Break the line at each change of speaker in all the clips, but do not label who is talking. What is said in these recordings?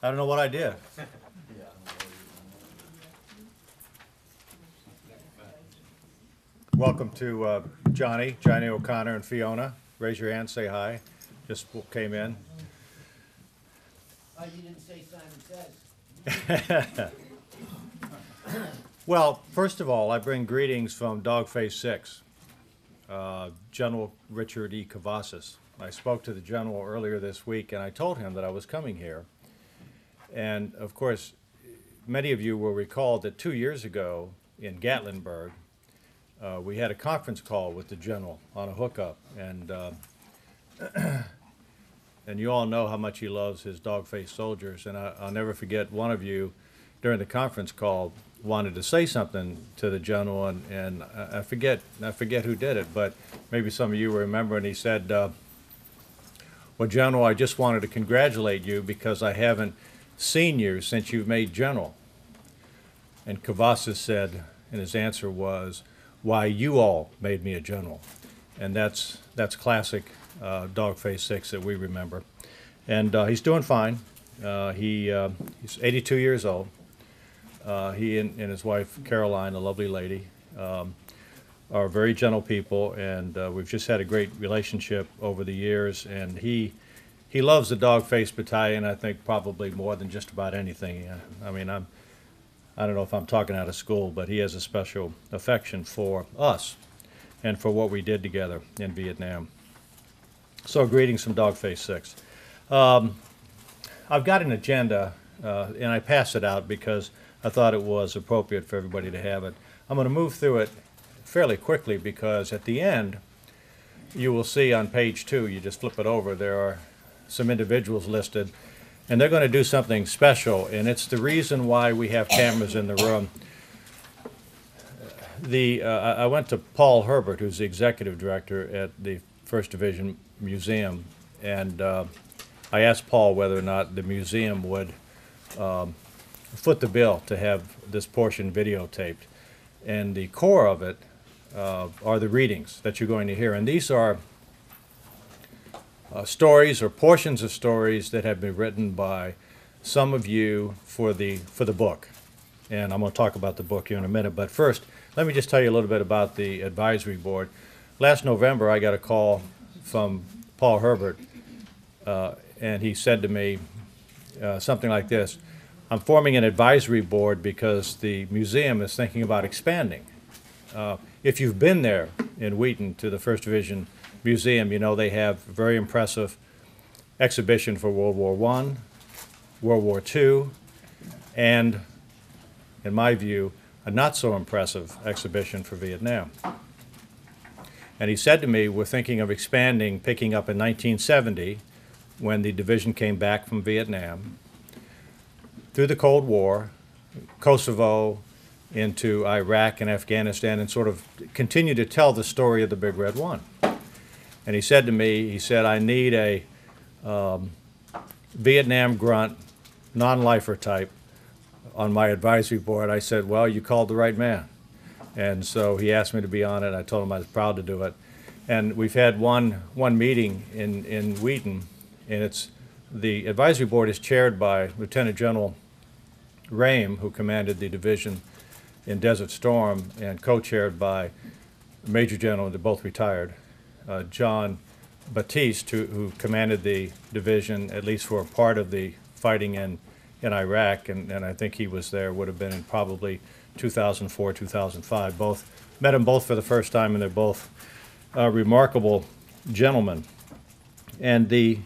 I don't know what I did. Welcome to Johnny O'Connor, and Fiona. Raise your hand, say hi. Just came in.
Oh, you didn't say Simon Says.
Well, first of all, I bring greetings from Dogface 6, General Richard E. Cavazos. I spoke to the general earlier this week, and I told him that I was coming here. And, of course, many of you will recall that 2 years ago in Gatlinburg, we had a conference call with the general on a hookup, and and you all know how much he loves his dog-faced soldiers. And I'll never forget, one of you during the conference call wanted to say something to the general, and I forget who did it, but maybe some of you remember. And he said, "Well, General, I just wanted to congratulate you because I haven't seen you since you've made general." And Cavazos said, and his answer was, "Why, you all made me a general." And that's classic Dogface 6 that we remember. And he's doing fine. He's 82 years old. He and his wife, Caroline, a lovely lady, are very gentle people, and we've just had a great relationship over the years. And he loves the Dogface Battalion, I think, probably more than just about anything. I mean, I don't know if I'm talking out of school, but he has a special affection for us and for what we did together in Vietnam. So greetings from Dogface 6. I've got an agenda, and I passed it out because I thought it was appropriate for everybody to have it. I'm going to move through it fairly quickly because at the end, you will see on page 2, you just flip it over, there are some individuals listed, and they're going to do something special, and it's the reason why we have cameras in the room. I went to Paul Herbert, who's the executive director at the 1st Division Museum, and I asked Paul whether or not the museum would foot the bill to have this portion videotaped. And the core of it are the readings that you're going to hear. And these are stories or portions of stories that have been written by some of you for the book. And I'm going to talk about the book here in a minute. But first, let me just tell you a little bit about the advisory board. Last November, I got a call from Paul Herbert, and he said to me something like this: "I'm forming an advisory board because the museum is thinking about expanding." If you've been there in Wheaton to the 1st Division Museum, you know they have a very impressive exhibition for World War I, World War II, and, in my view, a not so impressive exhibition for Vietnam. And he said to me, we're thinking of expanding, picking up in 1970, when the division came back from Vietnam, through the Cold War, Kosovo, into Iraq and Afghanistan, and sort of continue to tell the story of the Big Red One. And he said to me, he said, "I need a Vietnam grunt, non-lifer type on my advisory board." I said, "Well, you called the right man." And so he asked me to be on it. I told him I was proud to do it. And we've had one meeting in Wheaton, and the advisory board is chaired by Lieutenant General Rame, who commanded the division in Desert Storm, and co-chaired by Major General, they're both retired, John Batiste, who commanded the division, at least for a part of the fighting in Iraq, and I think he was there, would have been in probably 2004, 2005. Met them both for the first time, and they're both remarkable gentlemen. And the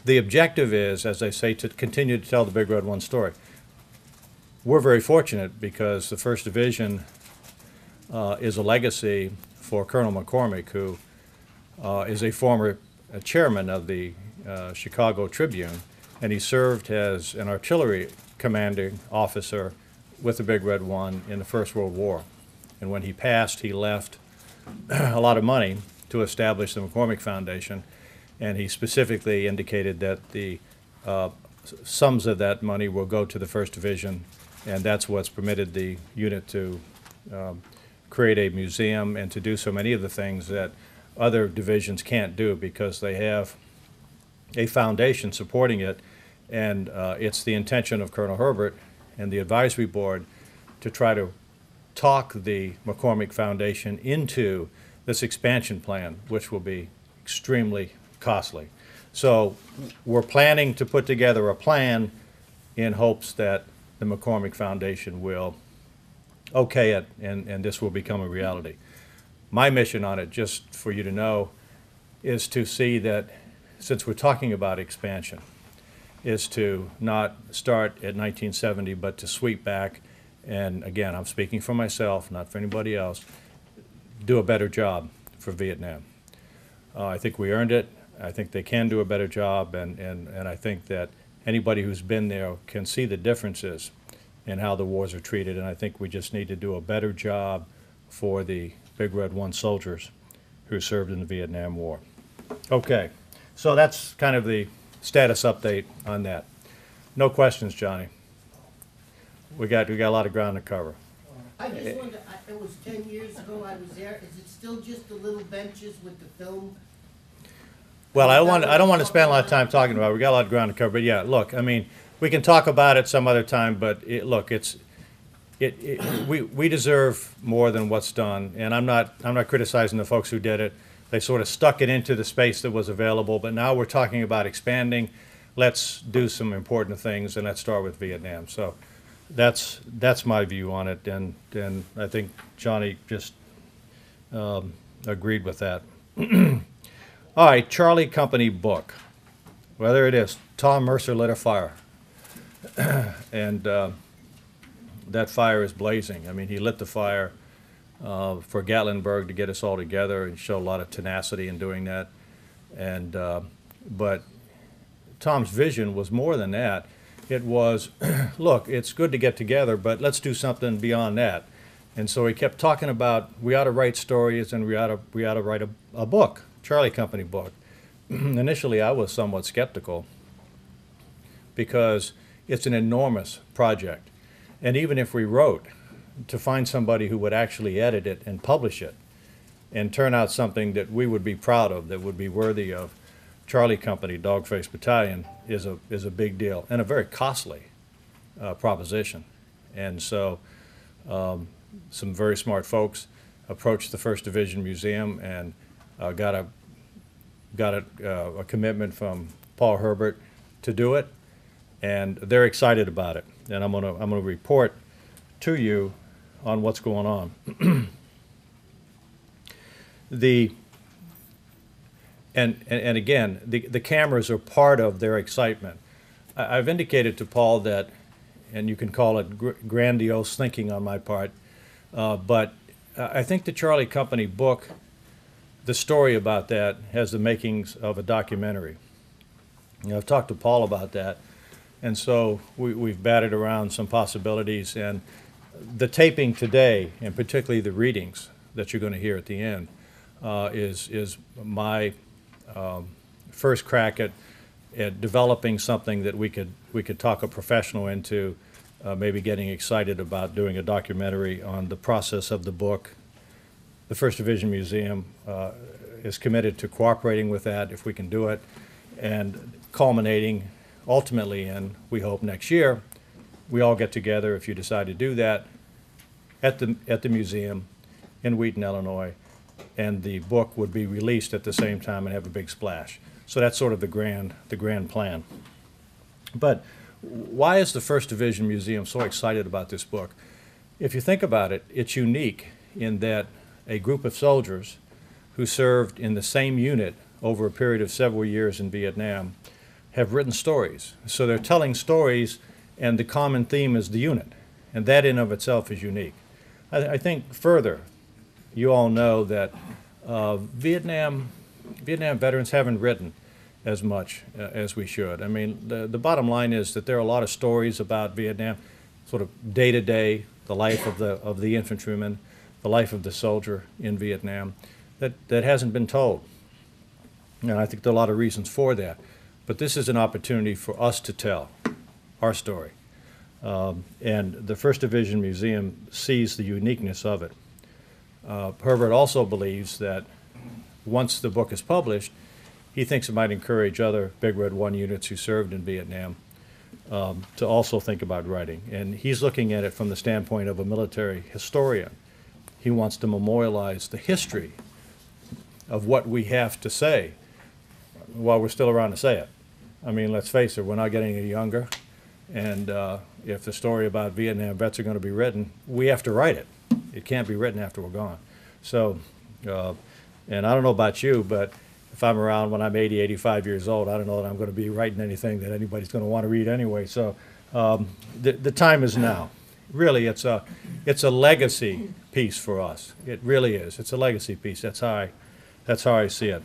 objective is, as I say, to continue to tell the Big Red One story. We're very fortunate because the 1st Division is a legacy for Colonel McCormick, who is a former chairman of the Chicago Tribune, and he served as an artillery commanding officer with the Big Red One in the First World War. And when he passed, he left a lot of money to establish the McCormick Foundation, and he specifically indicated that the sums of that money will go to the 1st Division, and that's what's permitted the unit to create a museum and to do so many of the things that other divisions can't do because they have a foundation supporting it, And it's the intention of Colonel Herbert and the advisory board to try to talk the McCormick Foundation into this expansion plan, which will be extremely costly. So we're planning to put together a plan in hopes that the McCormick Foundation will okay it, and this will become a reality. My mission on it, just for you to know, is to see that, since we're talking about expansion, is to not start at 1970, but to sweep back, and again, I'm speaking for myself, not for anybody else, do a better job for Vietnam. I think we earned it. I think they can do a better job, and I think that anybody who's been there can see the differences in how the wars are treated, and I think we just need to do a better job for the Big Red One soldiers who served in the Vietnam War. Okay, so that's kind of the status update on that. No questions, Johnny. We got a lot of ground to cover.
I just wonder, it was 10 years ago I was there, is it still just the little benches with the film?
Well, I don't want to spend a lot of time talking about it. We got a lot of ground to cover, but yeah, look, I mean, we can talk about it some other time, but we deserve more than what's done, and I'm not criticizing the folks who did it. They sort of stuck it into the space that was available, but now we're talking about expanding. Let's do some important things, and let's start with Vietnam. So that's my view on it, and I think Johnny just agreed with that. All right, Charlie Company book. Well, there it is. Tom Mercer lit a fire, and that fire is blazing. I mean, he lit the fire for Gatlinburg to get us all together and show a lot of tenacity in doing that. And but Tom's vision was more than that. It was, look, it's good to get together, but let's do something beyond that. And so he kept talking about we ought to write stories and we ought to write a book, Charlie Company book. Initially, I was somewhat skeptical because it's an enormous project. And even if we wrote, to find somebody who would actually edit it and publish it and turn out something that we would be proud of, that would be worthy of Charlie Company, Dogface Battalion, is a big deal and a very costly proposition. And so some very smart folks approached the 1st Division Museum and got a commitment from Paul Herbert to do it, and they're excited about it. And I'm gonna report to you on what's going on. And again, the cameras are part of their excitement. I've indicated to Paul that, and you can call it grandiose thinking on my part, but I think the Charlie Company book, the story about that, has the makings of a documentary. You know, I've talked to Paul about that, and so we've batted around some possibilities, and the taping today, and particularly the readings that you're going to hear at the end, is my first crack at developing something that we could talk a professional into, maybe getting excited about doing a documentary on the process of the book. The 1st Division Museum is committed to cooperating with that if we can do it, and culminating ultimately in, we hope, next year, we all get together, if you decide to do that, at the museum in Wheaton, Illinois, and the book would be released at the same time and have a big splash. So that's sort of the grand plan. But why is the 1st Division Museum so excited about this book? If you think about it, it's unique in that a group of soldiers who served in the same unit over a period of several years in Vietnam have written stories. So they're telling stories, and the common theme is the unit, and that in of itself is unique. I think further, you all know that Vietnam veterans haven't written as much as we should. I mean, the bottom line is that there are a lot of stories about Vietnam, sort of day-to-day, the life of the infantryman, the life of the soldier in Vietnam, that hasn't been told. And I think there are a lot of reasons for that. But this is an opportunity for us to tell our story. And the 1st Division Museum sees the uniqueness of it. Herbert also believes that once the book is published, he thinks it might encourage other Big Red One units who served in Vietnam to also think about writing. And he's looking at it from the standpoint of a military historian. He wants to memorialize the history of what we have to say while we're still around to say it. I mean, let's face it, we're not getting any younger. And if the story about Vietnam vets are going to be written, we have to write it. It can't be written after we're gone. So, and I don't know about you, but if I'm around when I'm 80, 85 years old, I don't know that I'm going to be writing anything that anybody's going to want to read anyway. So the time is now. Really, it's a legacy piece for us. It really is. It's a legacy piece. That's how I see it.